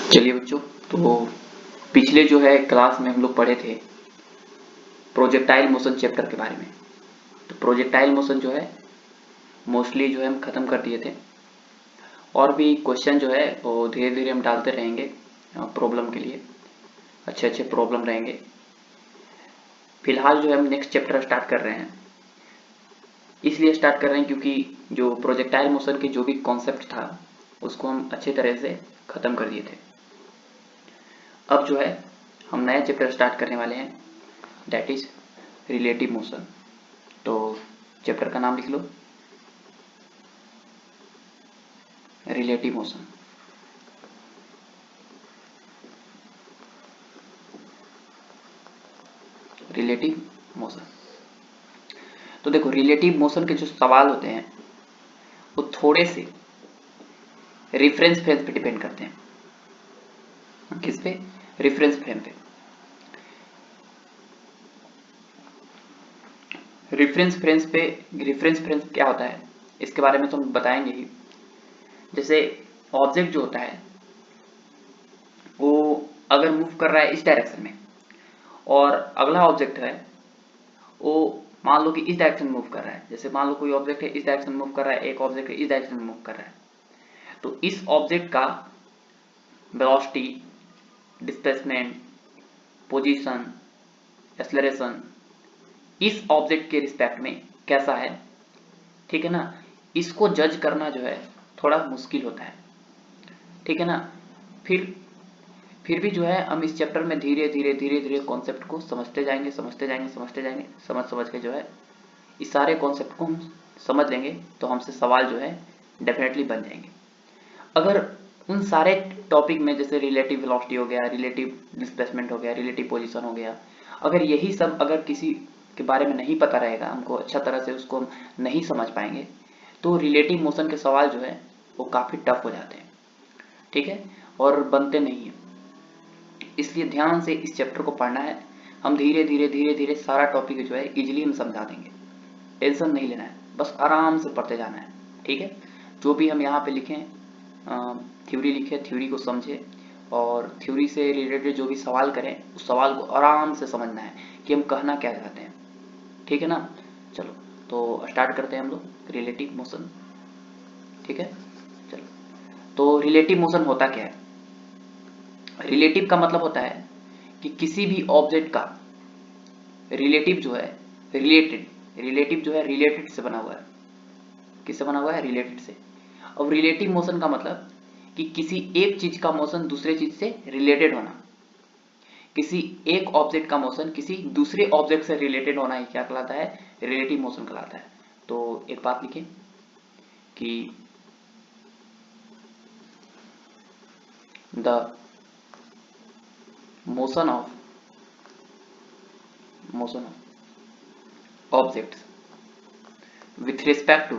चलिए बच्चों, तो पिछले जो है क्लास में हम लोग पढ़े थे प्रोजेक्टाइल मोशन चैप्टर के बारे में। तो प्रोजेक्टाइल मोशन जो है मोस्टली जो है हम ख़त्म कर दिए थे, और भी क्वेश्चन जो है वो धीरे धीरे हम डालते रहेंगे प्रॉब्लम के लिए। अच्छे अच्छे प्रॉब्लम रहेंगे। फिलहाल जो है हम नेक्स्ट चैप्टर स्टार्ट कर रहे हैं। इसलिए स्टार्ट कर रहे हैं क्योंकि जो प्रोजेक्टाइल मोशन के जो भी कॉन्सेप्ट था उसको हम अच्छी तरह से ख़त्म कर दिए थे। अब जो है हम नया चैप्टर स्टार्ट करने वाले हैं, दैट इज रिलेटिव मोशन। तो चैप्टर का नाम लिख लो, रिलेटिव मोशन। Relative motion. तो देखो, रिलेटिव मोशन के जो सवाल होते हैं वो थोड़े से रेफरेंस फ्रेम पे डिपेंड करते हैं। किस पे? रेफरेंस फ्रेम पे। रेफरेंस फ्रेम क्या होता है इसके बारे में तो हम बताएंगे ही। जैसे ऑब्जेक्ट जो होता है वो अगर मूव कर रहा है इस डायरेक्शन में, और अगला ऑब्जेक्ट है वो मान लो कि इस डायरेक्शन में मूव कर रहा है। जैसे मान लो कोई ऑब्जेक्ट है इस डायरेक्शन में मूव कर रहा है, एक ऑब्जेक्ट है इस डायरेक्शन में मूव कर रहा है। तो इस ऑब्जेक्ट का वेलोसिटी, डिस्प्लेसमेंट, पोजीशन, एक्सेलरेशन इस ऑब्जेक्ट के रिस्पेक्ट में कैसा है, ठीक है ना। इसको जज करना जो है थोड़ा मुश्किल होता है, ठीक है ना। फिर भी जो है हम इस चैप्टर में धीरे धीरे कॉन्सेप्ट को समझते जाएंगे, समझ के जो है इस सारे कॉन्सेप्ट को हम समझ लेंगे तो हमसे सवाल जो है डेफिनेटली बन जाएंगे। अगर उन सारे टॉपिक में जैसे रिलेटिव वेलोसिटी हो गया, रिलेटिव डिस्प्लेसमेंट हो गया, रिलेटिव पोजीशन हो गया, अगर यही सब अगर किसी के बारे में नहीं पता रहेगा, हमको अच्छा तरह से उसको हम नहीं समझ पाएंगे, तो रिलेटिव मोशन के सवाल जो है वो काफ़ी टफ हो जाते हैं, ठीक है, और बनते नहीं हैं। इसलिए ध्यान से इस चैप्टर को पढ़ना है। हम धीरे धीरे सारा टॉपिक जो है इजीली हम समझा देंगे। टेंशन नहीं लेना है, बस आराम से पढ़ते जाना है, ठीक है। जो भी हम यहाँ पे लिखें, थ्योरी लिखे, थ्योरी को समझे, और थ्योरी से रिलेटेड जो भी सवाल करें उस सवाल को आराम से समझना है कि हम कहना क्या चाहते हैं, ठीक है ना। चलो, तो स्टार्ट करते हैं हम लोग रिलेटिव मोशन, ठीक है। चलो, तो रिलेटिव मोशन होता क्या है? रिलेटिव का मतलब होता है कि किसी भी ऑब्जेक्ट का रिलेटिव जो है रिलेटिव जो है रिलेटेड से बना हुआ है। किससे बना हुआ है? रिलेटेड से। अब रिलेटिव मोशन का मतलब कि किसी एक चीज का मोशन दूसरे चीज से रिलेटेड होना। किसी एक ऑब्जेक्ट का मोशन किसी दूसरे ऑब्जेक्ट से रिलेटेड होना ही क्या कहलाता है? रिलेटिव मोशन कहलाता है। तो एक बात लिखें कि the motion of objects with respect to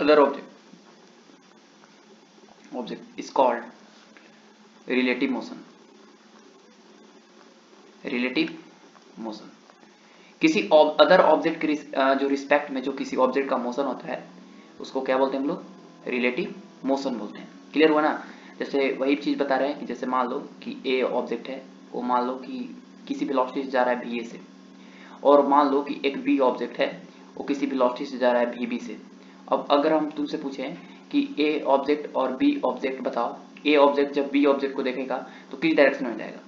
other object is called relative motion। किसी अदर ऑब्जेक्ट के जो रिस्पेक्ट में जो किसी ऑब्जेक्ट का मोशन होता है उसको क्या बोलते हैं हम लोग? रिलेटिव मोशन बोलते हैं। क्लियर हुआ ना? जैसे वही चीज बता रहे हैं कि जैसे मान लो कि ए ऑब्जेक्ट है, वो मान लो कि किसी वेलोसिटी से जा रहा है वी ए से, और मान लो कि एक बी ऑब्जेक्ट है वो किसी वेलोसिटी से जा रहा है वी बी से। अब अगर हम तुमसे पूछें कि ए ऑब्जेक्ट और बी ऑब्जेक्ट बताओ, ए ऑब्जेक्ट जब बी ऑब्जेक्ट को देखेगा तो किस डायरेक्शन में जाएगा?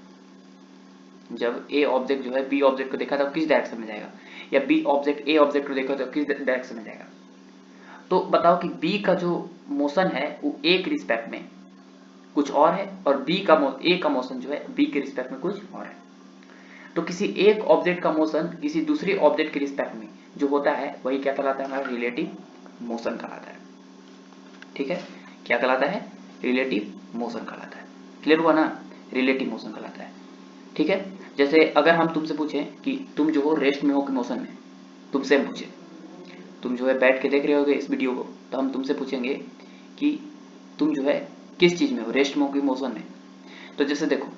जब ए ऑब्जेक्ट जो है बी ऑब्जेक्ट को देखा तो किस डायरेक्शन में जाएगा, या बी ऑब्जेक्ट ए ऑब्जेक्ट को देखा तो किस डायरेक्शन में जाएगा? तो बताओ कि बी का जो मोशन है वो ए के रिस्पेक्ट में कुछ और है, और बी का ए का मोशन जो है बी के रिस्पेक्ट में कुछ और है। तो किसी एक ऑब्जेक्ट का मोशन किसी दूसरे ऑब्जेक्ट के रिस्पेक्ट में जो होता है वही क्या कहलाता है? हमारा रिलेटिव मोशन कहलाता है, ठीक है। क्या कहलाता है? रिलेटिव मोशन कहलाता है। क्लियर हुआ ना? रिलेटिव मोशन कहलाता है, ठीक है। जैसे अगर हम तुमसे पूछें कि तुम जो हो रेस्ट में हो कि मोशन में, तुमसे हम पूछे, तुम जो है बैठ के देख रहे होगे इस वीडियो को, तो हम तुमसे पूछेंगे कि तुम जो है किस चीज में हो, रेस्ट में हो कि मोशन में। तो जैसे देखो,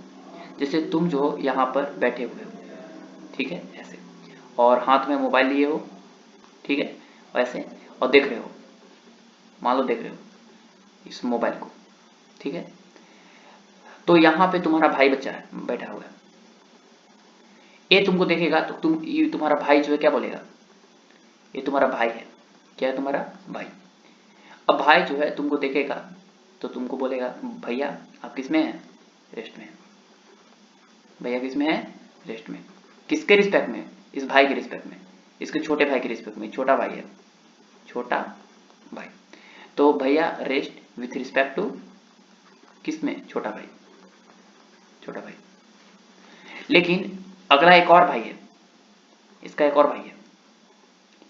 जैसे तुम जो यहाँ पर बैठे हुए हो, ठीक है, ऐसे, और हाथ में मोबाइल लिए हो, ठीक है, वैसे, और देख रहे हो, मान लो देख रहे हो इस मोबाइल को, ठीक है। तो यहाँ पे तुम्हारा भाई बच्चा है बैठा हुआ है, ये तुमको देखेगा तो ये तुम्हारा भाई जो है क्या बोलेगा, ये तुम्हारा भाई है, क्या है, तुम्हारा भाई। अब भाई जो है तुमको देखेगा तो तुमको बोलेगा भैया आप किस में हैं, रेस्ट में। भैया किस में है, रेस्ट में। किसके रिस्पेक्ट में, इस भाई के रिस्पेक्ट में, इसके छोटे भाई के रिस्पेक्ट में, छोटा भाई है, छोटा भाई। तो भैया रेस्ट विथ रिस्पेक्ट टू किस में, छोटा भाई, छोटा भाई। लेकिन अगला एक और भाई है, इसका एक और भाई है,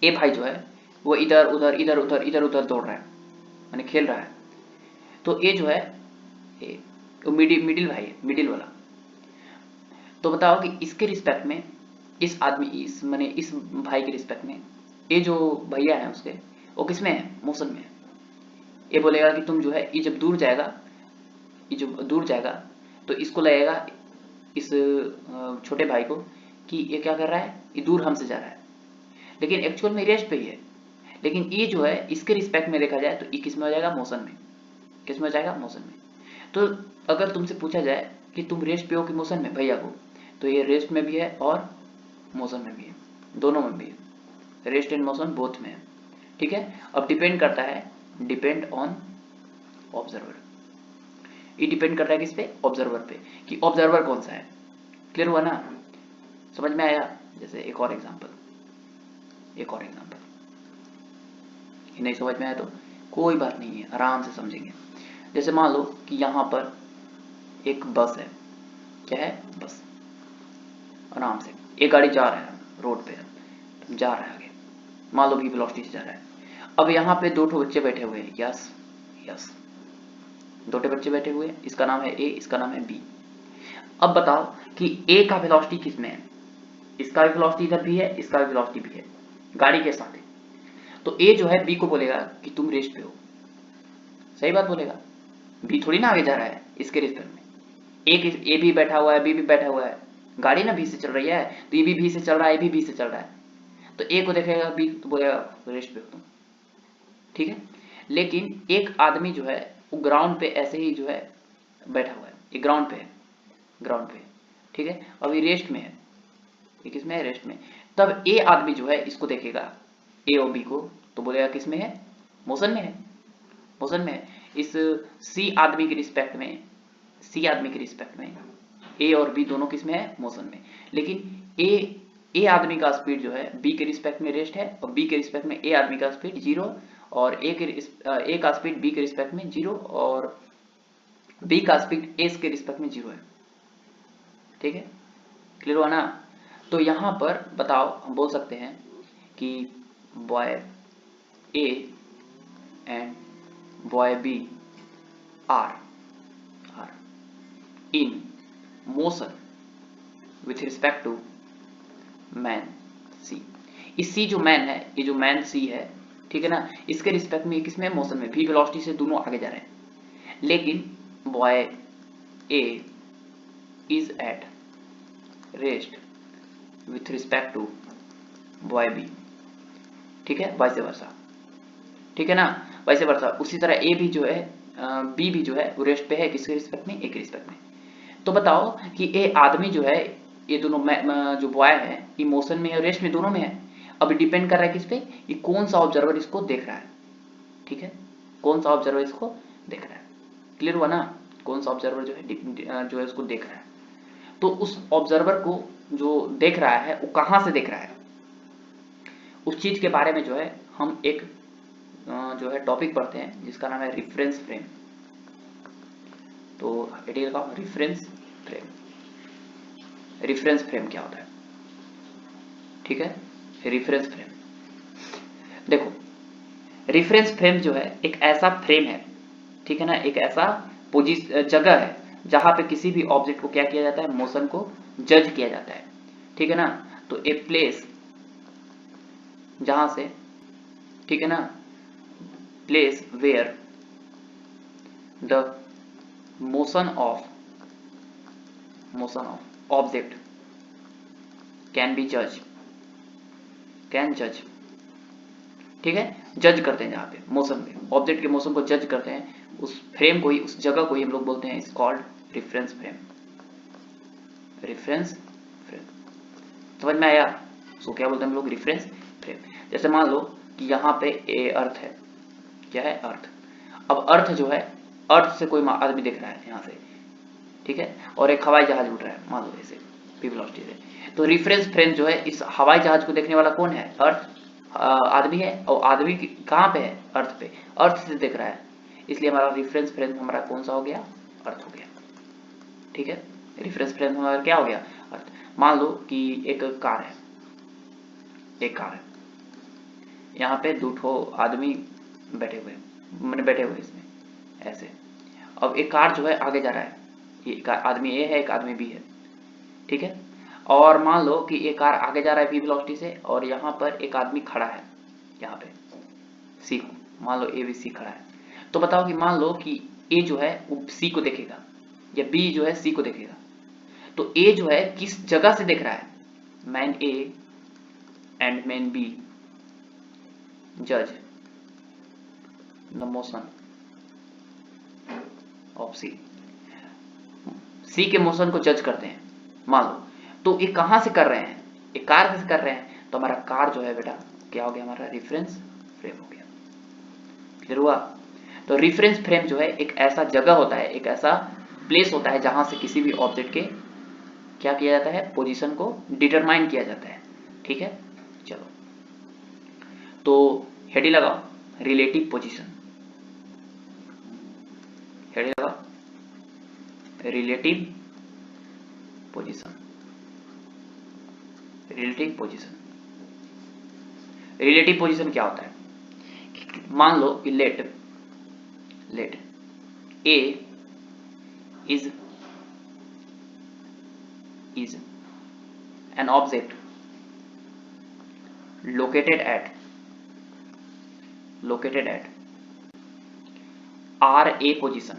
ये भाई जो है वो इधर उधर इधर उधर इधर उधर दौड़ रहा है, माने खेल रहा है। तो ये जो है ये मिडिल भाई है, मिडिल वाला। तो बताओ कि इसके रिस्पेक्ट में, इस आदमी इस माने इस भाई के रिस्पेक्ट में ये जो भैया है उसके, वो किस में है, मोशन में है। ये बोलेगा कि तुम जो है, ये जब दूर जाएगा, ये जब दूर जाएगा तो इसको लगेगा, इस छोटे भाई को, कि ये क्या कर रहा है, ये दूर हमसे जा रहा है, लेकिन एक्चुअल में रेस्ट पे ही है। लेकिन ये जो है इसके रिस्पेक्ट में देखा जाए तो ये किस में हो जाएगा, मोशन में। किस में हो जाएगा, मोशन में। तो अगर तुमसे पूछा जाए कि तुम रेस्ट पे हो कि मोशन में, भैया को, तो ये रेस्ट में भी है और मोशन में भी है, दोनों में भी है, रेस्ट एंड मोशन बोथ में है, ठीक है। अब डिपेंड करता है, डिपेंड ऑन ऑब्जर्वर। ये डिपेंड करता है किस पे, ऑब्जर्वर पे, कि ऑब्जर्वर कौन सा है। क्लियर हुआ ना, समझ में आया। जैसे एक और एग्जांपल, एक और एग्जांपल, नहीं समझ में आया तो कोई बात नहीं है, आराम से समझेंगे। जैसे मान लो कि यहाँ पर एक बस है, क्या है, बस। आराम से एक गाड़ी जा रहा है रोड पे, जा रहा है आगे, मान लो भी वेलोसिटी से जा रहा है। अब यहाँ पे दो ठो बच्चे बैठे हुए हैं, यस यस, दो ठो बच्चे बैठे हुए हैं, इसका नाम है ए, इसका नाम है बी। अब बताओ कि ए का वेलोसिटी किस में है, इसका भी वेलोसिटी इधर भी है, इसका भी वेलोसिटी भी है, गाड़ी के साथ है। तो ए जो है बी को बोलेगा कि तुम रेस्ट पे हो, सही बात बोलेगा। बी थोड़ी ना आगे जा रहा है इसके रिस्पेक्ट में, ए भी बैठा हुआ है, बी भी बैठा हुआ है, गाड़ी ना बी से चल रही है, तो ये भी बी से चल रहा है, ये भी बी से चल रहा है। तो ए को देखेगा बी तो बोलेगा रेस्ट पे हो तुम, ठीक है। लेकिन एक आदमी जो है वो ग्राउंड पे ऐसे ही जो है बैठा हुआ है, ये ग्राउंड पे है, ग्राउंड पे, ठीक है। अभी रेस्ट में है, ये किस में है, रेस्ट में। तब ए आदमी जो है इसको देखेगा, ए और बी को, तो बोलेगा किस में है, मोशन में है, मोशन में है। इस सी आदमी के रिस्पेक्ट में, सी आदमी के रिस्पेक्ट में ए और बी दोनों किस में है, मोशन में। लेकिन ए आदमी का स्पीड जो है बी के रिस्पेक्ट में रेस्ट है, और बी के रिस्पेक्ट में ए आदमी का स्पीड 0, और ए का स्पीड बी के रिस्पेक्ट में 0, और बी का स्पीड ए के रिस्पेक्ट में 0 है, ठीक है। क्लियर हुआ ना। तो यहां पर बताओ, हम बोल सकते हैं कि boy A and boy B are in motion with respect to man C. इस सी जो मैन है, ये जो मैन सी है, ठीक है ना, इसके रिस्पेक्ट में किसमें, मोशन में, भी वेलोसिटी से दोनों आगे जा रहे हैं। लेकिन boy A is at rest with respect to boy B, ठीक है, वाइस वर्सा, ठीक है ना, वाइस वर्सा। उसी तरह ए भी जो है, बी भी जो है वो रेस्ट पे है, किसके रिस्पेक्ट में, ए के रिस्पेक्ट में। तो बताओ कि ए आदमी जो है, ये दोनों जो बॉय है, ये मोशन में है, रेस्ट में, दोनों में है। अब डिपेंड कर रहा है किस पे, ये कौन सा ऑब्जर्वर इसको देख रहा है, ठीक है, कौन सा ऑब्जर्वर इसको देख रहा है। क्लियर हुआ ना, कौन सा ऑब्जर्वर जो है इसको देख रहा है। तो उस ऑब्जर्वर को जो देख रहा है वो कहां से देख रहा है, उस चीज के बारे में जो है हम एक जो है टॉपिक पढ़ते हैं जिसका नाम है रिफरेंस फ्रेम। तो एडियल का रिफरेंस फ्रेम, रिफरेंस फ्रेम क्या होता है, ठीक है। रिफरेंस फ्रेम, देखो रिफरेंस फ्रेम जो है एक ऐसा फ्रेम है, ठीक है ना, एक ऐसा जगह है जहां पे किसी भी ऑब्जेक्ट को क्या किया जाता है, मोशन को जज किया जाता है, ठीक है ना। तो ए प्लेस जहां से, ठीक है ना, place where the motion of object can be जज, कैन जज, ठीक है, जज करते हैं जहाँ पे मोशन पे, ऑब्जेक्ट के मोशन को जज करते हैं, उस फ्रेम को ही, उस जगह को ही हम लोग बोलते हैं is called reference frame. Reference frame समझ में आया? उसको क्या बोलते हैं हम लोग? Reference frame. जैसे मान लो कि यहाँ पे ए अर्थ है, क्या है? अर्थ। अब अर्थ जो है, अर्थ से कोई आदमी दिख रहा है यहाँ से, ठीक है, और एक हवाई जहाज उड़ रहा है मान लो ऐसे v वेलोसिटी से, तो रेफरेंस फ्रेम जो है इस हवाई जहाज को देखने वाला कौन है? अर्थ, आदमी है, और आदमी कहाँ पे है? अर्थ पे, अर्थ से दिख रहा है, इसलिए हमारा रेफरेंस फ्रेम हमारा कौन सा हो गया? अर्थ हो गया। ठीक है, रेफरेंस फ्रेम हमारा क्या हो गया? अर्थ। मान लो कि एक कार है, एक कार है, यहाँ पे दो ठो आदमी बैठे हुए, मैंने बैठे हुए इसमें ऐसे। अब एक कार जो है आगे जा रहा है, एक आदमी ए है, एक आदमी बी है, ठीक है, और मान लो कि एक कार आगे जा रहा है v वेलोसिटी से, और यहाँ पर एक आदमी खड़ा है, यहाँ पे सी को, मान लो ए बी सी खड़ा है, तो बताओ कि मान लो कि ए जो है वो सी को देखेगा, या बी जो है सी को देखेगा, तो ए जो है किस जगह से देख रहा है? Man A and man B जज द मोशन ऑफ सी, सी के मोशन को जज करते हैं मान लो, तो ये कहां से कर रहे हैं? एक कार से कर रहे हैं, तो हमारा कार जो है बेटा क्या हो गया? हमारा रेफरेंस फ्रेम हो गया। क्लियर हुआ? तो रेफरेंस फ्रेम जो है एक ऐसा जगह होता है, एक ऐसा प्लेस होता है जहां से किसी भी ऑब्जेक्ट के क्या किया जाता है? पोजीशन को डिटरमाइन किया जाता है। ठीक है, चलो तो हेडिंग लगाओ रिलेटिव पोजीशन, हेडिंग लगाओ relative position, relative position. Relative position क्या होता है? मान लो कि let A is an object located at RA position,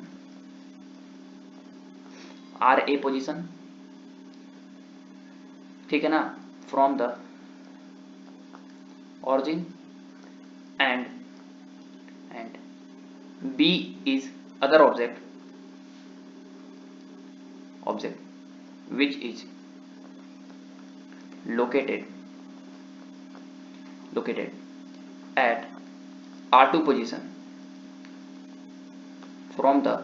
ठीक है ना, from the origin and B is other object which is located at R2 position from the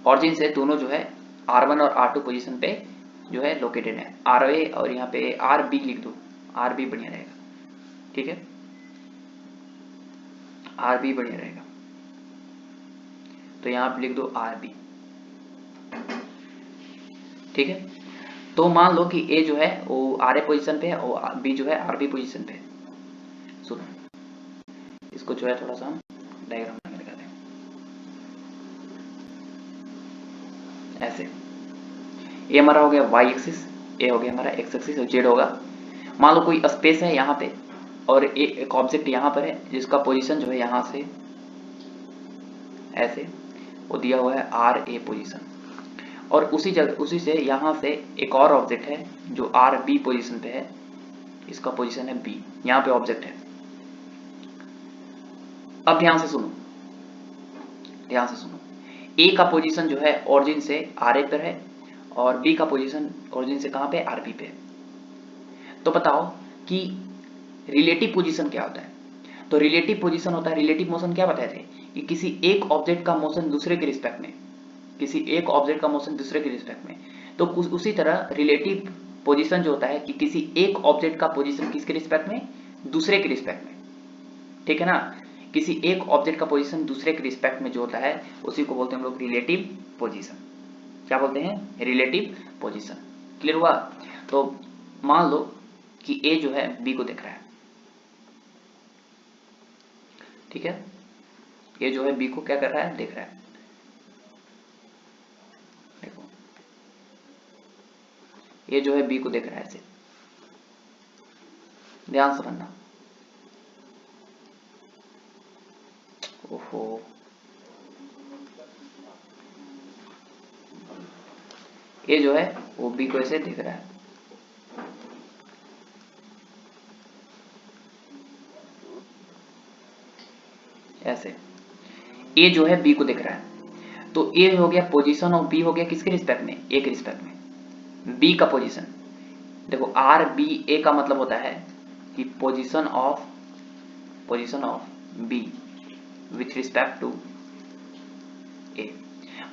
origin से दोनों जो है R1 और R2 पोजीशन पे जो है लोकेटेड है, RA और यहाँ पे RB लिख दो, RB बढ़िया रहेगा, ठीक है, RB बढ़िया रहेगा, तो यहाँ पे लिख दो RB, ठीक है। तो मान लो कि A जो है वो RA पोजीशन पे है और B जो है RB पोजीशन पे है। सुनो, इसको जो है थोड़ा सा हम डायग्राम बना के दिखाते हैं ऐसे। ये हमारा हो गया y एक्सिस, ए हो गया हमारा x एक्सिस और z होगा। मान लो कोई स्पेस है यहाँ पे और एक ऑब्जेक्ट यहाँ पर है जिसका पोजीशन जो है यहाँ से ऐसे वो दिया हुआ है RA पोजीशन, और उसी से यहाँ से एक और ऑब्जेक्ट है जो RB पोजीशन पे है, इसका पोजीशन है B, यहाँ पे ऑब्जेक्ट है। अब ध्यान से सुनो, A का पोजीशन जो है ओरिजिन से RA पर है और B का पोजीशन ओरिजिन से कहाँ पे? RB पे। तो बताओ कि रिलेटिव पोजीशन क्या होता है? तो रिलेटिव पोजीशन होता है, रिलेटिव मोशन क्या बताए थे कि किसी एक ऑब्जेक्ट का मोशन दूसरे के रिस्पेक्ट में, तो उसी तरह रिलेटिव पोजीशन जो होता है कि किसी एक ऑब्जेक्ट का पोजीशन किसके रिस्पेक्ट में? दूसरे के रिस्पेक्ट में, ठीक है ना, किसी एक ऑब्जेक्ट का पोजीशन दूसरे के रिस्पेक्ट में जो होता है उसी को बोलते हैं हम लोग रिलेटिव पोजीशन। क्या बोलते हैं? Relative position. क्लियर हुआ? तो मान लो कि ए जो है बी को देख रहा है, ठीक है, ये जो है बी को क्या कर रहा है? देख रहा है। देखो ये जो है बी को देख रहा है ऐसे, ध्यान से समझना। ओहो, ये जो है वो बी को ऐसे देख रहा है, ऐसे। ए जो है बी को दिख रहा है, तो ए हो गया पोजीशन ऑफ बी हो गया किसके रिस्पेक्ट में, ए के रिस्पेक्ट में। बी का पोजीशन देखो, आर बी ए का मतलब होता है कि position of B with respect to A.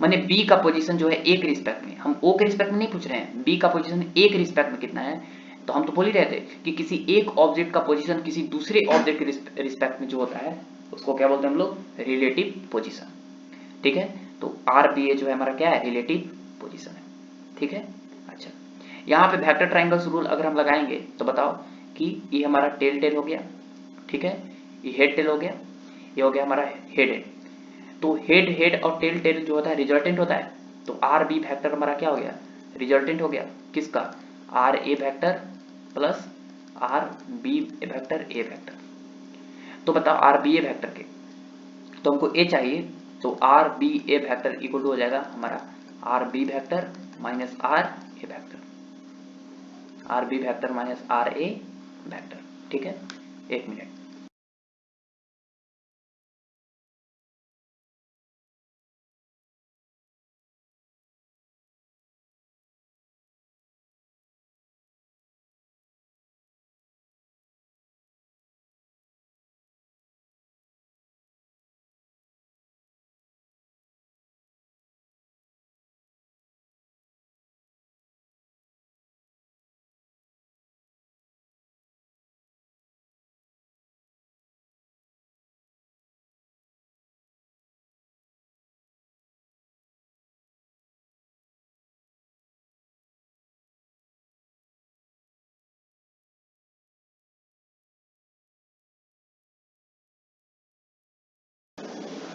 माने बी का पोजीशन जो है ए के रिस्पेक्ट में, हम ओ के रिस्पेक्ट में नहीं पूछ रहे हैं, बी का पोजीशन ए के रिस्पेक्ट में कितना है। तो हम तो बोल ही रहे थे कि किसी एक ऑब्जेक्ट का पोजीशन किसी दूसरे ऑब्जेक्ट के रिस्पेक्ट में जो होता है उसको क्या बोलते हैं हम लोग, रिलेटिव पोजीशन। ठीक है, तो आर बी ए जो है हमारा क्या है, रिलेटिव पोजीशन है। ठीक है, अच्छा यहाँ पे वेक्टर ट्रायंगल्स रूल अगर हम लगाएंगे तो बताओ कि ये हमारा टेल टेल हो गया, ठीक है, ये हेड टेल हो गया, ये हो गया हमारा हेड हेड। तो हेड हेड और टेल टेल जो होता है रिजल्टेंट होता है, तो आर बी वेक्टर हमारा क्या हो गया, रिजल्टेंट हो गया किसका, R A vector plus R B vector A vector. तो बताओ आर बी ए वेक्टर के, तो हमको ए चाहिए, तो R B A vector equal to हो जाएगा हमारा R B vector minus R A vector, R B vector minus R A vector. ठीक है, एक मिनट।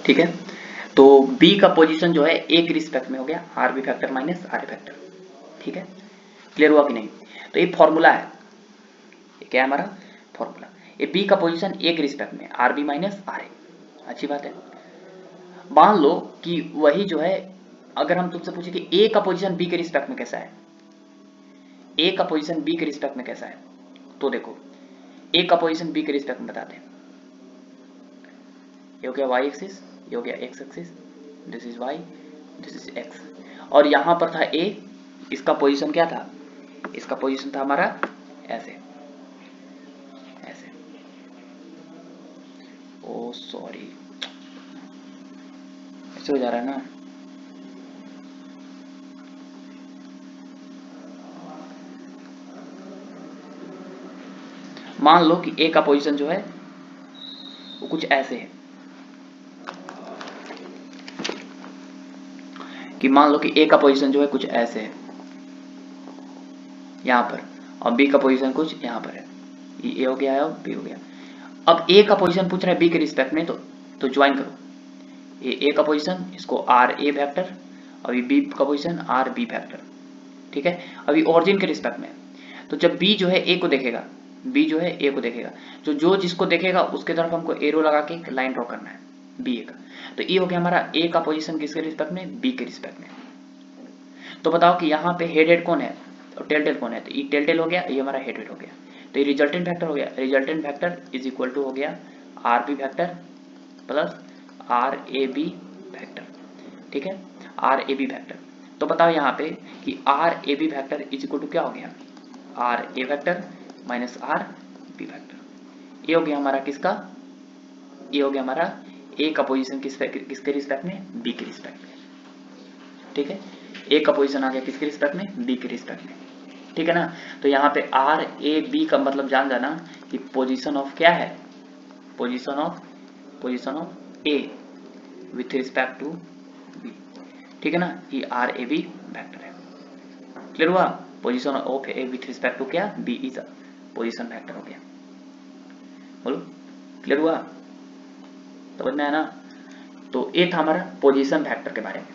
ठीक है, तो B का पोजीशन जो है A के रिस्पेक्ट में हो गया R B factor minus R A factor. ठीक है, क्लियर हुआ कि नहीं। तो ये फॉर्मूला है, ये क्या है हमारा फॉर्मूला, ये B का पोजीशन A के रिस्पेक्ट में आर बी माइनस आर ए। अच्छी बात है। मान लो कि वही जो है, अगर हम तुमसे पूछे कि A का पोजीशन B के रिस्पेक्ट में कैसा है, A का पोजीशन B के रिस्पेक्ट में कैसा है, तो देखो A का पोजीशन B के रिस्पेक्ट में बताते हैं। ये हो गया y एक्सिस, ये हो गया x axis, this is y, this is x। और यहां पर था a, इसका पोजीशन क्या था, इसका पोजीशन था हमारा ऐसे ऐसे। ओ सॉरी, ऐसे हो जा रहा है ना। मान लो कि a का पोजीशन जो है वो कुछ ऐसे है, कि मान लो कि a का पोजीशन जो है कुछ ऐसे है यहां पर, और b का पोजीशन कुछ यहां पर है, ये a हो गया और b हो गया। अब a का पोजीशन पूछ रहा है b के रिस्पेक्ट में, तो ज्वाइन करो, ये a का पोजीशन इसको आर ए वेक्टर, अभी b का पोजीशन आर बी वेक्टर। ठीक है, अभी ओरिजिन के रिस्पेक्ट में, तो जब b जो है a को देखेगा, b जो है a को देखेगा, जो जिसको देखेगा उसके तरफ हमको एरो लगा के एक लाइन ड्रॉ करना है b a का। तो ये हो गया हमारा a का पोजीशन किसके रिस्पेक्ट में, b के रिस्पेक्ट में। तो बताओ कि यहाँ पे हेड हेड कौन है और टेल टेल कौन है, तो ये टेल टेल हो गया, ये हमारा हेड हेड हो गया। तो ये रिजल्टेंट वेक्टर हो गया, resultant vector is equal to हो गया R B vector plus R A B vector. ठीक है, आर ए बी वेक्टर। तो बताओ यहाँ पे कि R A B vector is equal to क्या हो गया, R A vector minus R B vector. ये हो गया हमारा किसका, ये हो गया हमारा ए का पोजीशन किसके रिस्पेक्ट में, बी के रिस्पेक्ट में। ठीक है, ए का पोजीशन आ गया किसके रिस्पेक्ट में, बी के रिस्पेक्ट में। ठीक है ना। तो यहाँ पे आर ए बी का मतलब जान जाना कि पोजीशन ऑफ क्या है, position of A with respect to B. ठीक है ना, ये आर ए बी वेक्टर है। क्लियर हुआ, position of A with respect to क्या, बी इज पोजीशन वेक्टर हो गया। बोलो क्लियर हुआ, समझ में आया ना। तो ये था हमारा पोजीशन वेक्टर के बारे में।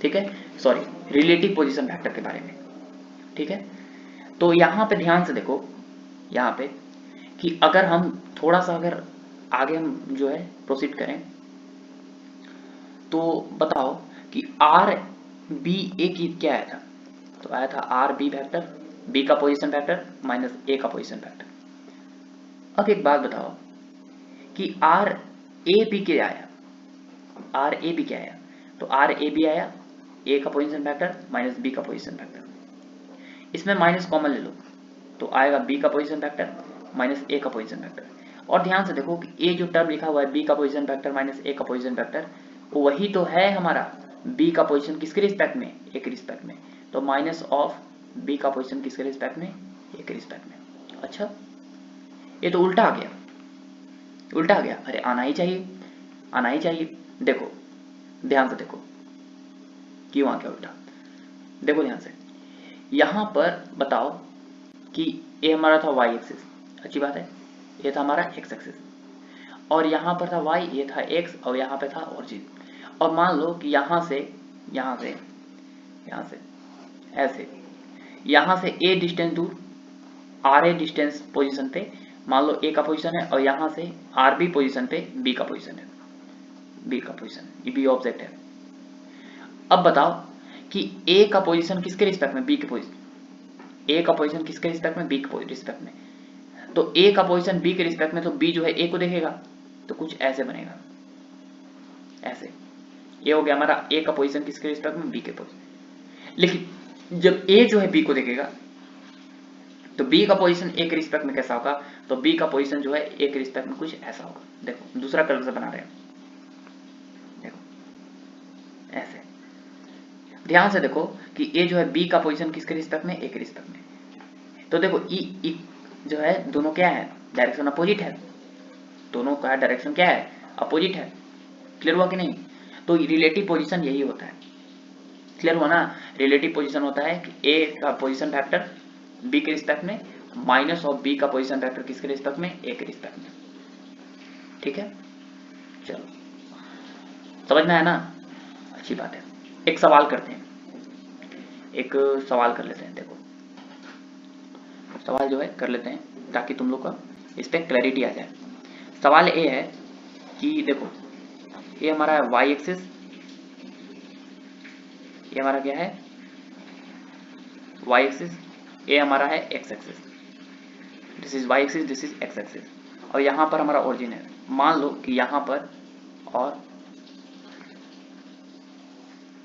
ठीक है, सॉरी रिलेटिव पोजीशन वेक्टर के बारे में। ठीक है, तो यहां पे ध्यान से देखो, यहाँ पे कि अगर हम थोड़ा सा अगर आगे हम जो है प्रोसीड करें, तो बताओ कि आर बी ए की क्या आया था, तो आया था आर बी वेक्टर, बी का पोजीशन वेक्टर माइनस ए का पोजीशन वेक्टर। अब एक बात बताओ कि आर ए बी क्या आया, आर ए बी क्या आया, तो आर ए बी आया, ए का पोजीशन फैक्टर माइनस बी का पोजीशन फैक्टर, इसमें माइनस कॉमन ले लो तो आएगा बी का पोजीशन फैक्टर माइनस ए का पोजीशन फैक्टर। और ध्यान से देखो कि ए जो टर्म लिखा हुआ है बी का पोजीशन फैक्टर माइनस ए का पोजीशन फैक्टर, वही तो है हमारा बी का पोजीशन किसके रिस्पेक्ट में, ए के रिस्पेक्ट में, तो माइनस ऑफ बी का पोजीशन किसके रिस्पेक्ट में, ए के रिस्पेक्ट में। अच्छा ये तो उल्टा आ गया, उल्टा आ गया, अरे आना ही चाहिए, आना ही चाहिए। देखो ध्यान से देखो क्यों आ गया उल्टा, देखो ध्यान से, यहां पर बताओ कि ये हमारा था वाई एक्सिस, अच्छी बात है, ये था हमारा एक्स एक्सिस, और यहाँ पर था वाई, ये था एक्स, और यहाँ पे था ओरिजिन। और मान लो कि यहाँ से ऐसे, यहाँ से ए डिस्टेंस दूर, आर ए डिस्टेंस पोजीशन पे मान लो ए का पोजीशन है, और यहाँ से आर बी पोजीशन पे बी का पोजीशन है, बी का पोजीशन, ये बी ऑब्जेक्ट है। अब बताओ कि ए का पोजीशन किसके रिस्पेक्ट में, बी के पोजीशन, ए का पोजीशन किसके रिस्पेक्ट में, बी के रिस्पेक्ट में, तो ए का पोजीशन बी के रिस्पेक्ट में, तो बी जो है ए को देखेगा, तो कुछ ऐसे बनेगा, ऐसे, ये हो गया हमारा ए का पोजीशन किसके रिस्पेक्ट में, बी के पोजीशन। लेकिन जब ए जो है बी को देखेगा तो बी का पोजीशन ए के रिस्पेक्ट में कैसा होगा, तो बी का पोजीशन जो है ए के रिस्पेक्ट में कुछ ऐसा होगा। देखो दूसरा कलर से बना रहे हैं, देखो ऐसे, ध्यान से देखो कि ए जो है बी का पोजीशन किसके रिस्पेक्ट में, ए के रिस्पेक्ट में, तो देखो ई जो है दोनों क्या है, डायरेक्शन अपोजिट है, दोनों का डायरेक्शन क्या है, अपोजिट है। क्लियर हुआ कि नहीं, तो रिलेटिव पोजीशन यही होता है, क्लियर हुआ ना, रिलेटिव पोजीशन होता है कि ए का पोजीशन फैक्टर बी के रिस्पेक्ट में माइनस ऑफ बी का पोजीशन फैक्टर किसके रिस्पेक्ट में, ए के रिस्पेक्ट में। ठीक है, चलो समझ में आया ना, अच्छी बात है। एक सवाल करते हैं, एक सवाल कर लेते हैं, देखो सवाल जो है कर लेते हैं ताकि तुम लोग का इस पर क्लैरिटी आ जाए। सवाल ए है कि देखो ये हमारा है वाई एक्सिस, ये हमारा क्या है वाई एक्सिस, ये हमारा है X axis, this is Y axis, this is X axis, और यहाँ पर हमारा ओरिजिन है। मान लो कि यहाँ पर और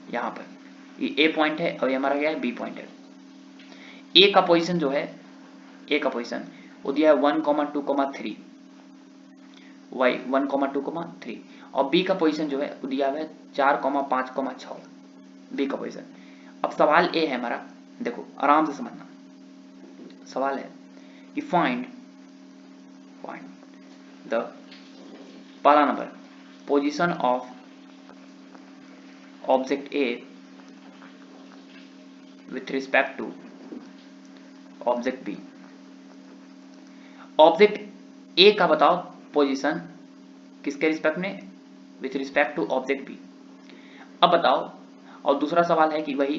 यहाँ पर ये ए पॉइंट है और ये हमारा क्या है बी पॉइंट है। ए का पोजीशन जो है, ए का पोजीशन वो दिया है 1,2,3, वाई 1,2,3, और बी का पोजीशन जो है वो दिया हुआ है 4,5,6, बी का पोजीशन। अब सवाल ए है हमारा, देखो आराम से समझना, सवाल है कि फाइंड द पहला number position of object A with respect to object B. Object A का बताओ पोजीशन किसके रिस्पेक्ट में, with respect to object B. अब बताओ, और दूसरा सवाल है कि वही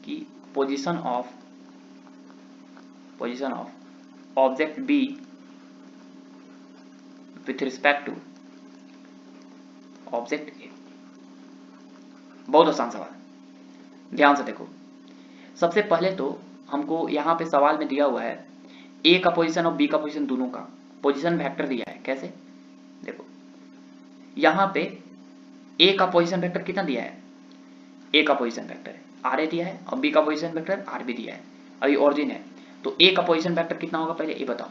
कि position of object B with respect to object A. बहुत आसान सवाल, ध्यान से देखो। सबसे पहले तो हमको यहाँ पे सवाल में दिया हुआ है ए का पोजीशन और बी का पोजीशन दोनों का पोजीशन वेक्टर दिया है। कैसे, देखो यहाँ पे ए का पोजीशन वेक्टर कितना दिया है, ए का पोजीशन वेक्टर आर ए दिया है और बी का पोजीशन वेक्टर आर बी दिया है, अभी ओरिजिन है, तो ए का पोजीशन वेक्टर कितना होगा पहले ये बताओ।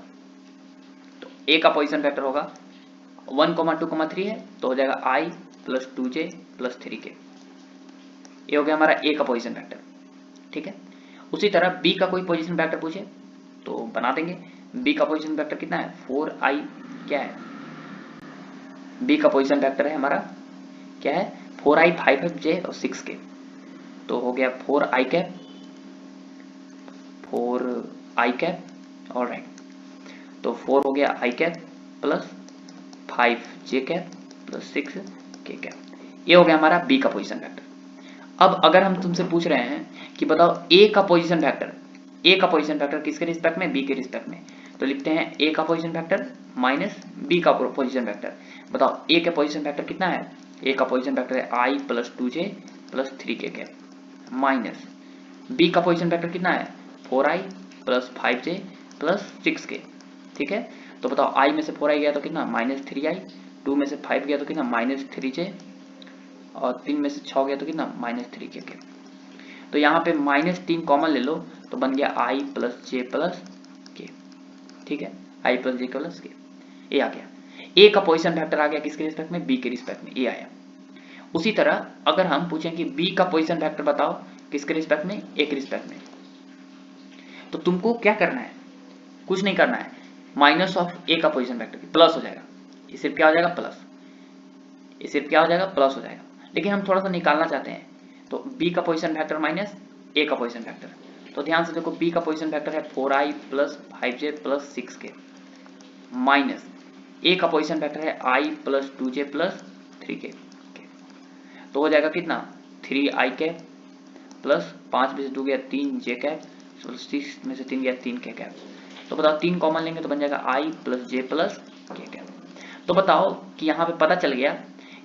तो ए का पोजीशन वेक्टर होगा 1,2,3 है तो हो जाएगा i + 2j + 3k, ये हो गया हमारा ए का पोजीशन वेक्टर। ठीक है, उसी तरह बी का कोई पोजीशन वेक्टर पूछे तो बना देंगे। बी का पोजीशन वेक्टर कितना है 4i, क्या है बी का पोजीशन वेक्टर है हमारा क्या है 4i, 5j और 6k, तो हो गया 4i कैप, ऑलराइट, तो 4 हो गया i cap plus 5j cap plus 6k cap, ये हो गया हमारा बी का पोजीशन वेक्टर। अब अगर हम तुमसे पूछ रहे हैं कि बताओ ए का पोजीशन वेक्टर किसके रिस्पेक्ट में, बी के रिस्पेक्ट में, तो लिखते हैं ए का पोजीशन वेक्टर माइनस बी का पोजीशन वेक्टर। बताओ ए का पोजीशन वेक्टर कितना है, ए का पोजीशन वेक्टर है i + 2j + 3k cap minus B का पोजीशन वेक्टर कितना है 4i + 5j + 6k। ठीक है, तो बताओ i में से 4i गया तो कितना -3i 2 में से 5 गया तो कितना -3j, और 3 में से 6 गया तो कितना -3k के। तो यहाँ पे -3 कॉमन ले लो तो बन गया i प्लस जे प्लस के। ठीक है, i प्लस जे प्लस के, ये आ गया। a का पोजीशन फैक्टर आ गया किसके रिस्पेक्ट में, b के रिस्पेक्ट में, ये आया। उसी तरह अगर हम पूछें कि b का पोजीशन फैक्टर बताओ किसके रिस्पेक्ट में, a के रिस्पेक्ट में, तो तुमको क्या करना है, कुछ नहीं करना है, माइनस ऑफ a का पोजीशन फैक्टर प्लस हो जाएगा, ये सिर्फ क्या हो जाएगा प्लस, ये सिर्फ क्या हो जाएगा प्लस हो जाएगा। लेकिन हम थोड़ा सा निकालना चाहते हैं तो b का पोजीशन फैक्टर माइनस a का पोजीशन फैक्टर, तो ध्यान से देखो b का पोजीशन फैक्टर है 4i plus 5j plus 6k, minus a का पोजीशन फैक्टर है i plus 2j plus 3k, तो हो जाएगा कितना 3i कैप प्लस 5 में से 2 गया 3j कैप, 6 में से 3 गया 3k कैप। तो बताओ 3 कॉमन लेंगे तो बन जाएगा i plus j plus k cap. तो बताओ कि यहाँ पे पता चल गया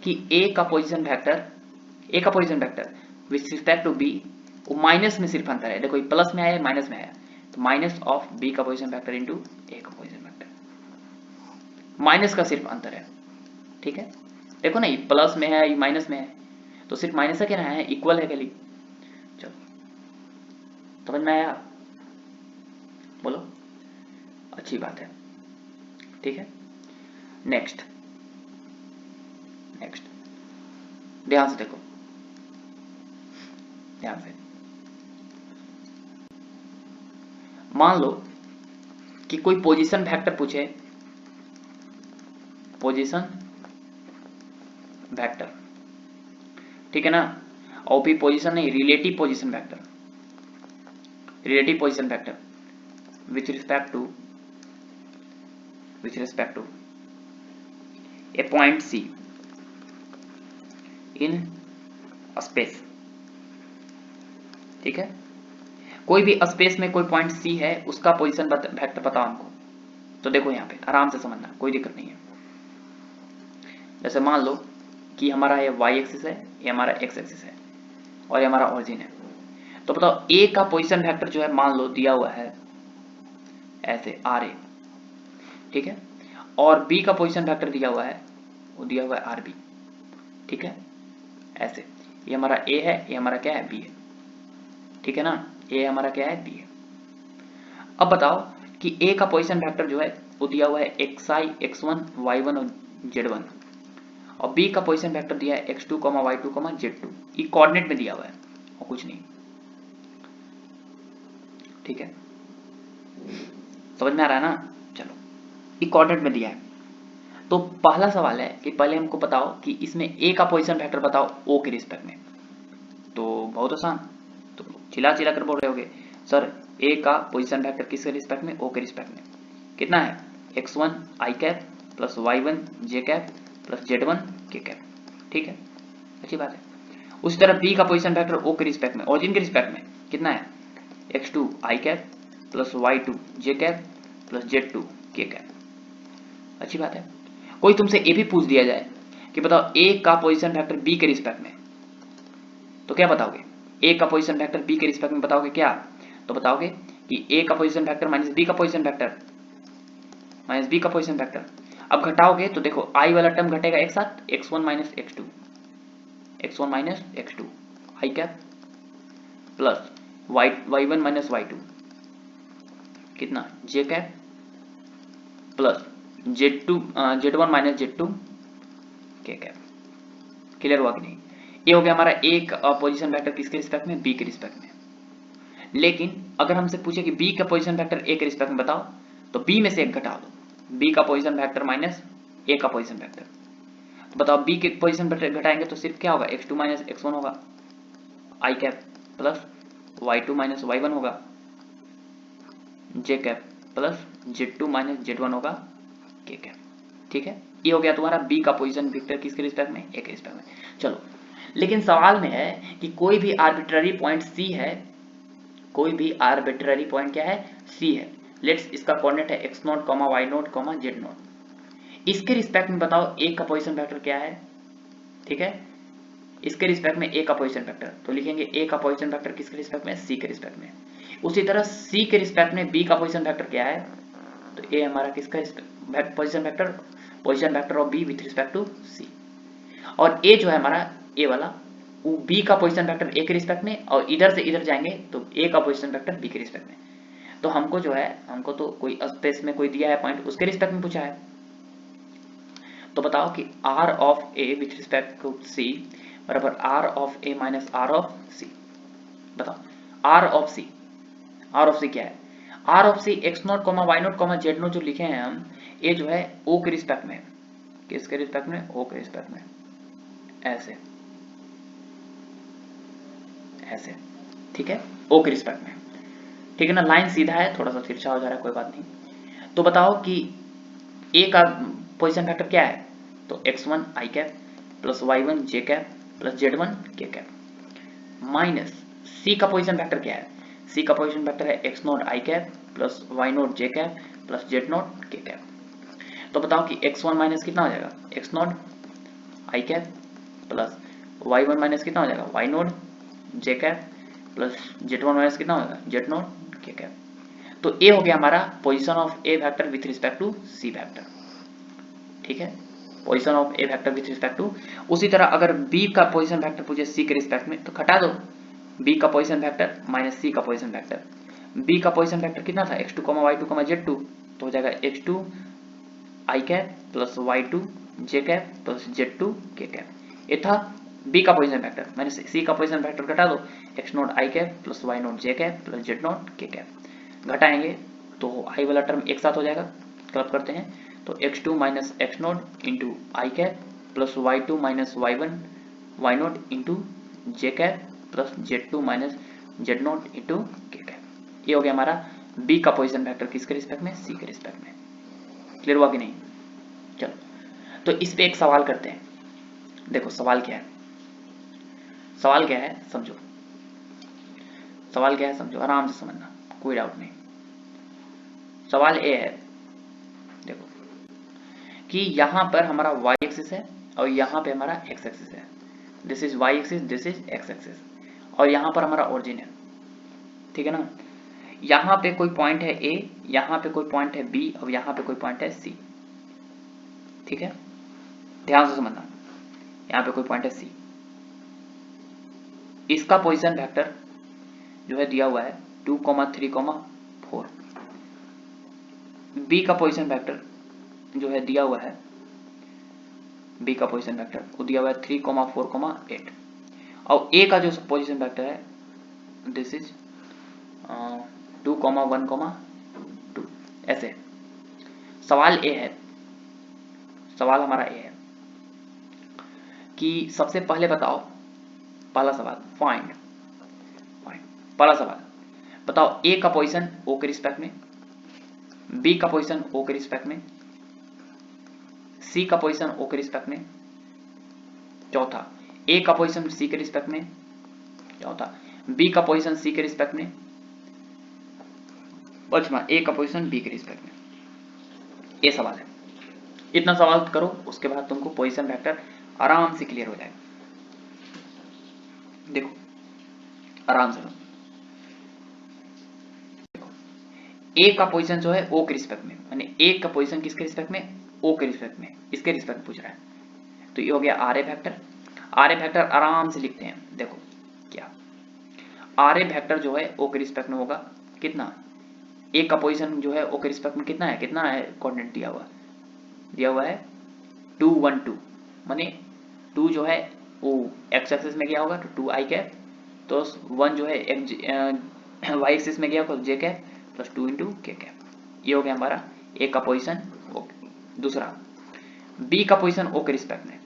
कि a का position factor with respect to b, वो माइनस में सिर्फ अंतर है, देखो ये प्लस में आया माइनस में आया, तो माइनस ऑफ b का पोजीशन फैक्टर इंटू a का पोजीशन फैक्टर, माइनस का सिर्फ अंतर है। ठीक है, देखो ना ये प्लस में है ये माइनस में है, तो सिर्फ माइनस है क्या है, इक्वल है खाली। चलो समझ में आया, बोलो, अच्छी बात है। ठीक है, नेक्स्ट ध्यान से देखो, ध्यान से मान लो कि कोई पोजीशन वेक्टर पूछे, पोजीशन वेक्टर, ठीक है ना, और भी पोजीशन नहीं, relative position vector, relative position vector with respect to a point C in space. ठीक है, कोई भी स्पेस में कोई पॉइंट C है, उसका पोजीशन वेक्टर बताओ हमको। तो देखो यहाँ पे आराम से समझना, कोई दिक्कत नहीं है। जैसे मान लो कि हमारा ये y एक्सिस है, ये हमारा x एक्सिस है, और ये हमारा ओरिजिन है। तो बताओ a का पोजीशन वेक्टर जो है मान लो दिया हुआ है ऐसे RA, ठीक है, और b का पोजीशन वेक्टर दिया हुआ है, वो दिया हुआ है RB। ठीक है, ऐसे ये हमारा a है, ये हमारा क्या है b है। ठीक है ना, a हमारा क्या है b है। अब बताओ कि a का पोजीशन वेक्टर जो है वो दिया हुआ है xi, x1, y1 और z1, और b का पोजीशन वेक्टर दिया है x2, y2, z2, ये कोऑर्डिनेट में दिया हुआ है और कुछ नहीं। ठीक है, समझ में आ रहा है ना। चलो, ये कोऑर्डिनेट में दिया है। तो पहला सवाल है कि पहले हमको बताओ कि इसमें a का पोजीशन वेक्टर बताओ o के रिस्पेक्ट में। तो बहुत आसान, तो चिल्ला कर बोल रहे होगे सर a का पोजीशन वेक्टर किसके रिस्पेक्ट में, o के रिस्पेक्ट में कितना है, x1 i cap plus y1 j cap plus z1 k cap. ठीक है, अच्छी बात है। उसी तरह b का पोजीशन वेक्टर o के रिस्पेक्ट में, ओरिजिन के रिस्पेक्ट में कितना है, x2 i cap plus y2 j cap plus z2 k cap. अच्छी बात है। कोई तुमसे ये भी पूछ दिया जाए कि बताओ a का पोजीशन वेक्टर b के रिस्पेक्ट में, तो क्या बताओगे, a का पोजीशन वेक्टर b के रिस्पेक्ट में बताओगे क्या, तो बताओगे कि a का पोजीशन वेक्टर माइनस b का पोजीशन वेक्टर, माइनस b का पोजीशन वेक्टर। अब घटाओगे तो देखो i वाला टर्म घटेगा एक साथ, x1 minus x2, x1 minus x2 i cap plus y1 minus y2 कितना j cap plus z1 minus z2 k cap. Clear हुआ कि नहीं। ये हो गया हमारा एक पोजीशन वेक्टर किसके रिस्पेक्ट में, b के रिस्पेक्ट में। लेकिन अगर हमसे पूछे कि b का पोजीशन वेक्टर a के रिस्पेक्ट में बताओ, तो b में से एक घटा दो, b का पोजीशन वेक्टर माइनस a का पोजीशन वेक्टर। तो बताओ b के पोजीशन वेक्टर घटाएंगे तो सिर्फ क्या होगा, x2 माइनस x1 होगा i cap plus y2 minus y1 होगा j cap plus z2 minus z1 होगा k कैप। ठीक है, ये हो गया तुम्हारा b का पोजीशन वेक्टर किसके रिस्पेक्ट में, a के रिस्पेक्ट में। चलो, लेकिन सवाल में है कि कोई भी आर्बिट्ररी पॉइंट c है, कोई भी आर्बिट्ररी पॉइंट क्या है, c है। लेट्स इसका कोऑर्डिनेट है x0, y0, z0। इसके रिस्पेक्ट में बताओ a का पोजीशन वेक्टर क्या है। ठीक है, इसके रिस्पेक्ट में a का पोजीशन वेक्टर, तो लिखेंगे a का पोजीशन वेक्टर किसके रिस्पेक्ट में, c के रिस्पेक्ट में। उसी तरह c के रिस्पेक्ट में b का पोजीशन वेक्टर क्या है, तो a हमारा किसका position vector, position vector of B with respect to C. और ए जो है हमारा ए वाला वो बी का पोजीशन वेक्टर ए के रिस्पेक्ट में, और इधर से इधर जाएंगे तो ए का पोजीशन वेक्टर बी के रिस्पेक्ट में। तो हमको जो है हमको तो कोई स्पेस में कोई दिया है पॉइंट, उसके रिस्पेक्ट में पूछा है। तो बताओ कि r of a with respect to c बराबर r of a minus r of c। बताओ r ऑफ c क्या है? r of c x0, y0, z0 जो लिखे हैं हम, ये जो है o के रिस्पेक्ट में, किसके रिस्पेक्ट में? o के रिस्पेक्ट में, ऐसे ऐसे, ठीक है, o के रिस्पेक्ट में, ठीक है ना। लाइन सीधा है, थोड़ा सा तिरछा हो जा रहा है, कोई बात नहीं। तो बताओ कि a का पोजीशन फैक्टर क्या है? तो x1 i cap plus y1 j cap plus z1 k cap minus c का पोजीशन फैक्टर क्या है? c का पोजीशन फैक्टर है x0 i cap plus y0 j cap plus z0 k cap. तो बताओ कि x1 माइनस कितना हो जाएगा? x0 i cap plus y1 minus कितना हो जाएगा? y0 j cap plus z1 minus कितना होगा? z0 k cap. तो a हो गया हमारा position of a vector with respect to c vector, ठीक है, position of a vector with respect to. उसी तरह अगर b का पोजीशन वेक्टर पूछे c के रिस्पेक्ट में, तो घटा दो b का पोजीशन वेक्टर माइनस c का पोजीशन वेक्टर। b का पोजीशन वेक्टर कितना था? x2, y2, z2, तो हो जाएगा x2 i cap plus y2 j cap plus z2 k cap. ये था b का पोजीशन वेक्टर, मैंने c का पोजीशन वेक्टर घटा दो, x0 i cap plus y0 j cap plus z0 k cap. घटाएंगे तो i वाला टर्म एक साथ हो जाएगा, क्लब करते हैं तो x2 minus x0 into I cap plus y2 minus y0 into J cap plus z2 minus z0 into K cap. ये हो गया हमारा b का पोजीशन वेक्टर किसके रिस्पेक्ट में? c के रिस्पेक्ट में। क्लियर हुआ कि नहीं? चलो, तो इस पे एक सवाल करते हैं। देखो सवाल क्या है, सवाल क्या है समझो, सवाल क्या है समझो, आराम से समझना, कोई डाउट नहीं। सवाल ए है, देखो कि यहां पर हमारा y एक्सिस है और यहां पे हमारा x एक्सिस है। This is y axis, this is x axis, और यहां पर हमारा ओरिजिन है, ठीक है ना। यहां पे कोई पॉइंट है a, यहां पे कोई पॉइंट है b और यहां पे कोई पॉइंट है c, ठीक है, ध्यान से समझना। यहां पे कोई पॉइंट है c, इसका पोजीशन वेक्टर जो है दिया हुआ है 2, 3, 4। b का पोजीशन वेक्टर जो है दिया हुआ है, b का पोजीशन वेक्टर वो दिया हुआ है 3, 4, 8। और a का जो पोजीशन वेक्टर है दिस इज 2, 1, 2, ऐसे। सवाल ए है, सवाल हमारा ए है कि सबसे पहले बताओ, पहला सवाल फाइंड, पहला सवाल बताओ a का पोजीशन o के रिस्पेक्ट में, b का पोजीशन o के रिस्पेक्ट में, c का पोजीशन o के रिस्पेक्ट में, चौथा a का पोजीशन c के रिस्पेक्ट में, चौथा b का पोजीशन c के रिस्पेक्ट में, पांचवा a का पोजीशन b के रिस्पेक्ट में। ये सवाल है, इतना सवाल करो, उसके बाद तुमको पोजीशन वेक्टर आराम से क्लियर हो जाएगा। देखो आराम से देखो, a का पोजीशन जो है o के रिस्पेक्ट में, माने a का पोजीशन किसके रिस्पेक्ट में? o के रिस्पेक्ट में, इसके रिस्पेक्ट पूछ रहा है। तो ये हो गया R A vector. R A vector आराम से लिखते हैं, देखो क्या आर ए वेक्टर जो है o के रिस्पेक्ट में होगा कितना? a का पोजीशन जो है o के रिस्पेक्ट में कितना है, कितना है कोऑर्डिनेट दिया हुआ है 2, 1, 2, माने 2 जो है वो x एक्सिस में गया होगा तो 2 i कैप, तो 1 जो है y एक्सिस में गया होगा j cap plus 2 into K cap. ये हो गया हमारा a का पोजीशन। दूसरा b का पोजीशन o के रिस्पेक्ट में,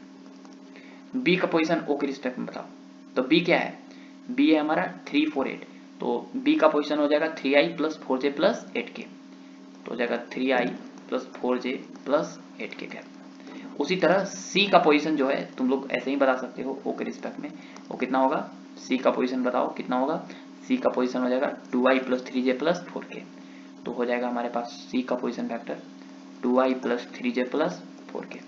b का पोजीशन o के रिस्पेक्ट में बताओ। तो b क्या है? b है हमारा 3, 4, 8, तो b का पोजीशन हो जाएगा 3i plus 4j plus 8k, तो हो जाएगा 3i plus 4j plus 8k cap. उसी तरह c का पोजीशन जो है तुम लोग ऐसे ही बता सकते हो o के रिस्पेक्ट में, वो कितना होगा? c का पोजीशन बताओ कितना होगा? c का पोजीशन हो जाएगा 2i plus 3j plus 4k, तो हो जाएगा हमारे पास c का position vector 2i plus 3j plus 4k,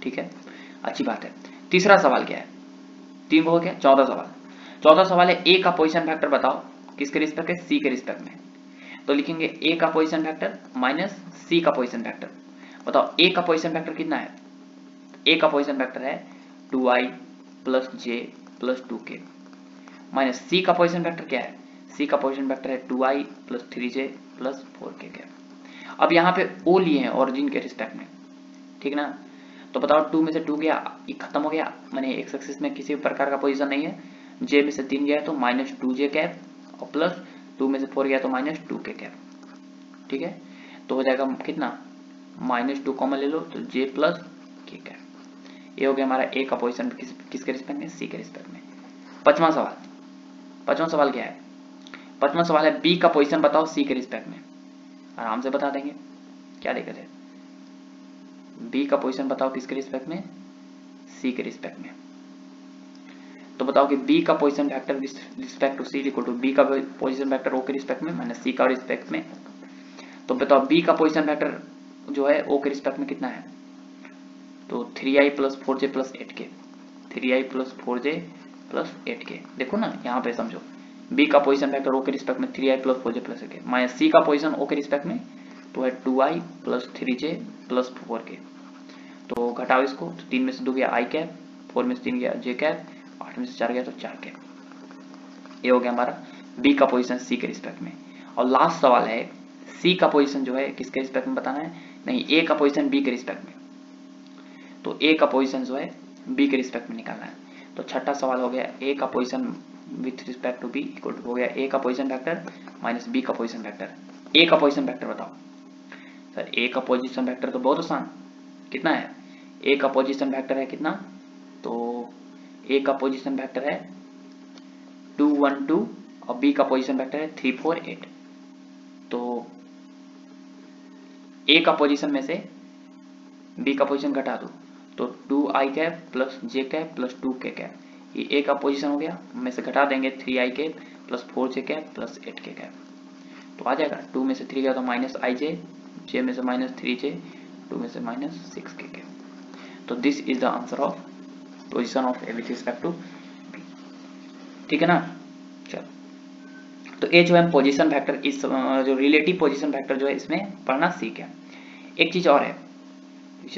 ठीक है, अच्छी बात है। तीसरा सवाल क्या है? 3 हो गया। चौथा सवाल है a का पोजीशन वेक्टर बताओ किसके रिस्पेक्ट है? c के रिस्पेक्ट में। तो लिखेंगे a का पोजीशन वेक्टर माइनस c का पोजीशन वेक्टर, बताओ ए का पोजीशन वेक्टर कितना है? ए का पोजीशन वेक्टर है 2i प्लस जे प्लस 2k माइनस सी का पोजीशन वेक्टर क्या है? सी का पोजीशन वेक्टर है 2i plus 3j plus 4k cap. अब यहाँ पे ओ लिए हैं ओरिजिन के रिस्पेक्ट में, ठीक ना? तो बताओ 2 में से 2 गया, ये खत्म हो गया, माने एक्स एक्सिस में किसी प्रकार का पोजीशन नहीं है। जे में से 3 गया तो माइनस 2j कैप और प्लस 2 में से 4 गया तो माइनस 2k कैप, ठीक है? तो हो जाएगा कितना? माइनस 2 कॉमन ले लो तो j प्लस k कैप। ये हो गया हमारा ए का पोजीशन किसके रिस्पेक्ट में? सी के रिस्पेक्ट में। पांचवा सवाल क्या है? पांचवा सवाल है बी का पोजीशन बताओ सी के रिस्पेक्ट में। आराम से बता देंगे, क्या दिक्कत है? बी का पोजीशन बताओ किसके रिस्पेक्ट में? सी के रिस्पेक्ट में। तो बताओ कि बी का position vector respect to C equal to B का पोजीशन वेक्टर ओ के रिस्पेक्ट में माइनस सी का रिस्पेक्ट में। तो बताओ बी का पोजीशन वेक्टर जो है ओ के रिस्पेक्ट में कितना है? तो 3i plus 4j plus 8k, 3i plus 4j plus 8k। देखो ना यहाँ पे समझो, बी का पोजीशन वेक्टर ओ के रिस्पेक्ट में 3i plus 4j plus 8k minus सी का पोजीशन ओ के रिस्पेक्ट में तो है 2i plus 3j plus 4k। तो घटाओ इसको, तो 3 में से 2 गया i कैप, 4 में से 3 गया j कैप, 8 में से 4 गया तो 4 कैप। ये हो गया हमारा बी का पोजीशन सी के रिस्पेक्ट में। और लास्ट सवाल है सी का पोजीशन जो है किसके रिस्पेक्ट में बताना है? नहीं, ए का पोजीशन बी के रिस्पेक्ट में। तो ए का पोजीशन जो है बी के रिस्पेक्ट में निकालना है। तो छठा सवाल हो गया ए का position with respect to B equal to हो गया ए का पोजीशन वेक्टर माइनस बी का पोजीशन वेक्टर। ए का पोजीशन वेक्टर बताओ सर। ए का पोजीशन वेक्टर तो बहुत आसान, कितना है? ए का पोजीशन वेक्टर है कितना? तो ए का पोजीशन वेक्टर है 2 1 2 और बी का पोजीशन वेक्टर है 3 4 8। तो ए का पोजीशन में से बी का पोजीशन घटा दो तो 2i cap plus j cap plus 2k cap. ये ए का पोजीशन हो गया, में से घटा देंगे 3i cap plus 4j cap plus 8k cap. तो आ जाएगा 2 में से 3 गया तो माइनस ij, j में से माइनस 3j, 2 में से माइनस 6k कैप। तो this is the answer of position of A with respect to B, ठीक है ना? चलो, तो ये जो है पोजीशन वेक्टर, इस जो रिलेटिव पोजीशन वेक्टर जो है इसमें पढ़ना सीख है। एक चीज और है,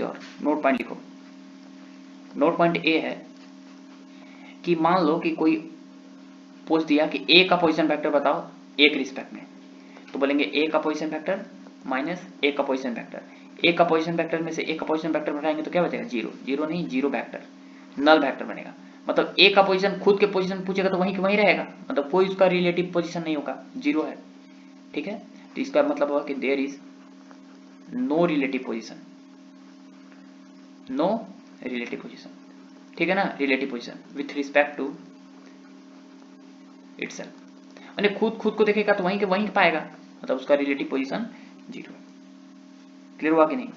और नोट पॉइंट लिखो। नोट पॉइंट ए है कि मान लो कि कोई पूछ दिया कि ए का पोजीशन वेक्टर बताओ ए के रिस्पेक्ट में, तो बोलेंगे ए का पोजीशन वेक्टर माइनस ए का पोजीशन वेक्टर। ए का पोजीशन वेक्टर में से ए का पोजीशन वेक्टर बढ़ाएंगे तो क्या बचेगा? जीरो। जीरो नहीं, जीरो वेक्टर, नल वेक्टर बनेगा। मतलब ए का पोजीशन खुद के पोजीशन पूछेगा तो वहीं के वहीं रहेगा, मतलब कोई उसका रिलेटिव पोजीशन नहीं होगा, जीरो है, ठीक है? तो इसका मतलब होगा कि there is no relative position, no relative position, ठीक है ना? Relative position with respect to itself, माने खुद को देखेगा तो वहीं पाएगा, मतलब उसका रिलेटिव पोजीशन जीरो है। क्लियर हुआ कि नहीं?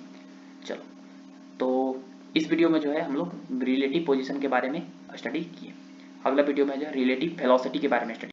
चलो, तो इस वीडियो में जो है हम लोग रिलेटिव पोजीशन के बारे में स्टडी किए। अगला वीडियो में जो है रिलेटिव वेलोसिटी के बारे में स्टडी